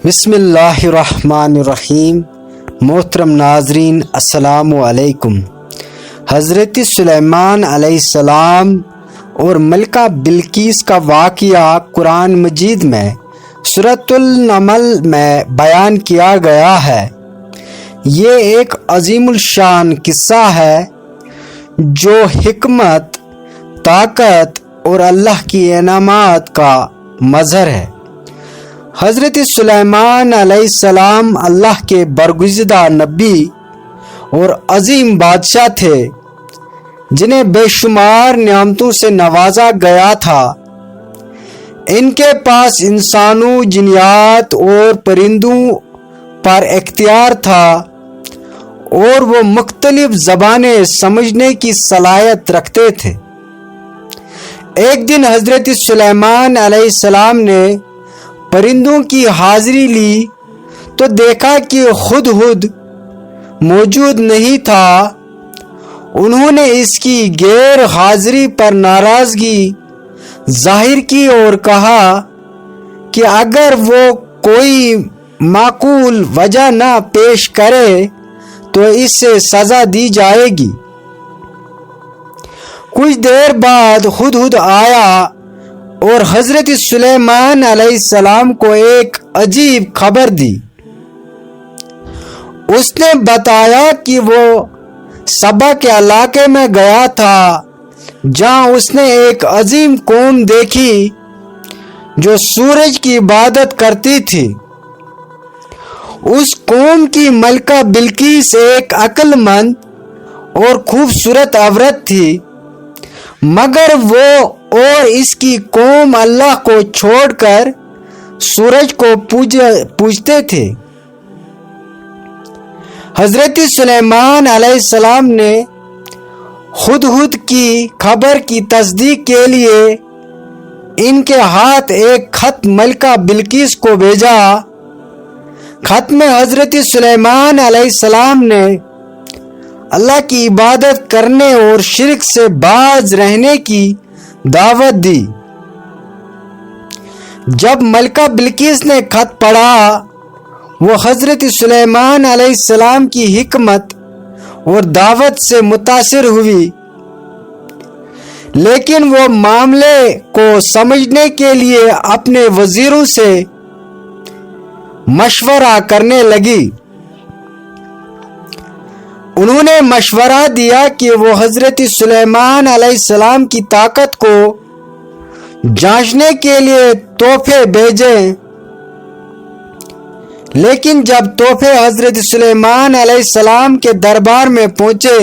بسم اللہ الرحمن الرحیم۔ محترم ناظرین السلام علیکم۔ حضرت سلیمان علیہ السلام اور ملکہ بلقیس کا واقعہ قرآن مجید میں سورۃ النمل میں بیان کیا گیا ہے۔ یہ ایک عظیم الشان قصہ ہے جو حکمت، طاقت اور اللہ کی انعامات کا مظہر ہے۔ حضرت سلیمان علیہ السلام اللہ کے برگزیدہ نبی اور عظیم بادشاہ تھے جنہیں بے شمار نعمتوں سے نوازا گیا تھا۔ ان کے پاس انسانوں، جنیات اور پرندوں پر اختیار تھا اور وہ مختلف زبانیں سمجھنے کی صلاحیت رکھتے تھے۔ ایک دن حضرت سلیمان علیہ السلام نے پرندوں کی حاضری لی تو دیکھا کہ ہدہد موجود نہیں تھا۔ انہوں نے اس کی غیر حاضری پر ناراضگی ظاہر کی اور کہا کہ اگر وہ کوئی معقول وجہ نہ پیش کرے تو اس سے سزا دی جائے گی۔ کچھ دیر بعد ہدہد آیا اور حضرت سلیمان علیہ السلام کو ایک عجیب خبر دی۔ اس نے بتایا کہ وہ سبا کے علاقے میں گیا تھا جہاں اس نے ایک عظیم قوم دیکھی جو سورج کی عبادت کرتی تھی۔ اس قوم کی ملکہ بلقیس ایک عقل مند اور خوبصورت عورت تھی، مگر وہ اور اس کی قوم اللہ کو چھوڑ کر سورج کو پوجتے تھے۔ حضرت سلیمان علیہ السلام نے ہدہد کی خبر کی تصدیق کے لیے ان کے ہاتھ ایک خط ملکہ بلقیس کو بھیجا۔ خط میں حضرت سلیمان علیہ السلام نے اللہ کی عبادت کرنے اور شرک سے باز رہنے کی دعوت دی۔ جب ملکہ بلقیس نے خط پڑھا، وہ حضرت سلیمان علیہ السلام کی حکمت اور دعوت سے متاثر ہوئی، لیکن وہ معاملے کو سمجھنے کے لیے اپنے وزیروں سے مشورہ کرنے لگی۔ انہوں نے مشورہ دیا کہ وہ حضرت سلیمان علیہ السلام کی طاقت کو جانچنے کے لیے تحفے بھیجیں، لیکن جب تحفے حضرت سلیمان علیہ السلام کے دربار میں پہنچے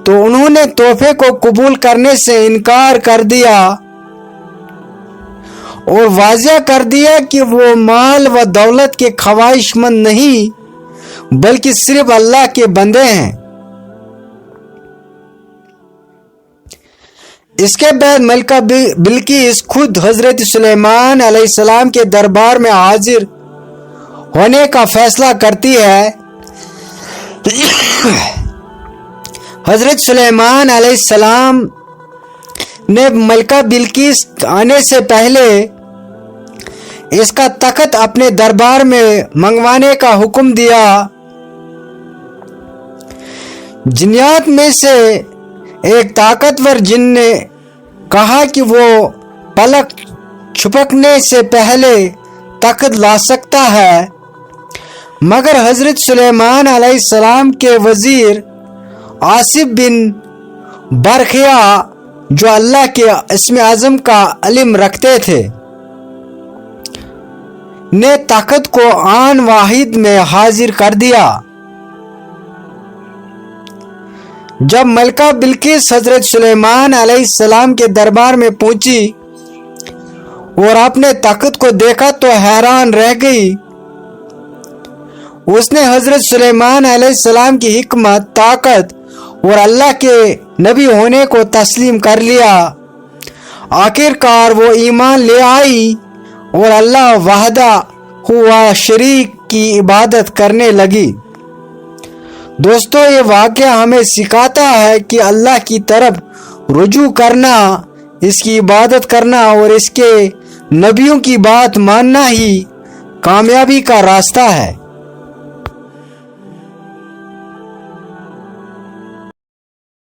تو انہوں نے تحفے کو قبول کرنے سے انکار کر دیا اور واضح کر دیا کہ وہ مال و دولت کے خواہش مند نہیں بلکہ صرف اللہ کے بندے ہیں۔ اس کے بعد ملکہ بلقیس خود حضرت سلیمان علیہ السلام کے دربار میں حاضر ہونے کا فیصلہ کرتی ہے۔ حضرت سلیمان علیہ السلام نے ملکہ بلقیس آنے سے پہلے اس کا تخت اپنے دربار میں منگوانے کا حکم دیا۔ جنیات میں سے ایک طاقتور جن نے کہا کہ وہ پلک چھپکنے سے پہلے تخت لا سکتا ہے، مگر حضرت سلیمان علیہ السلام کے وزیر آصف بن برخیا جو اللہ کے اسم اعظم کا علم رکھتے تھے نے تخت کو آن واحد میں حاضر کر دیا۔ جب ملکہ بلقیس حضرت سلیمان علیہ السلام کے دربار میں پہنچی اور اپنے تخت کو دیکھا تو حیران رہ گئی۔ اس نے حضرت سلیمان علیہ السلام کی حکمت، طاقت اور اللہ کے نبی ہونے کو تسلیم کر لیا۔ آخر کار وہ ایمان لے آئی اور اللہ وحدہ ہوا شریک کی عبادت کرنے لگی۔ دوستو، یہ واقعہ ہمیں سکھاتا ہے کہ اللہ کی طرف رجوع کرنا، اس کی عبادت کرنا اور اس کے نبیوں کی بات ماننا ہی کامیابی کا راستہ ہے۔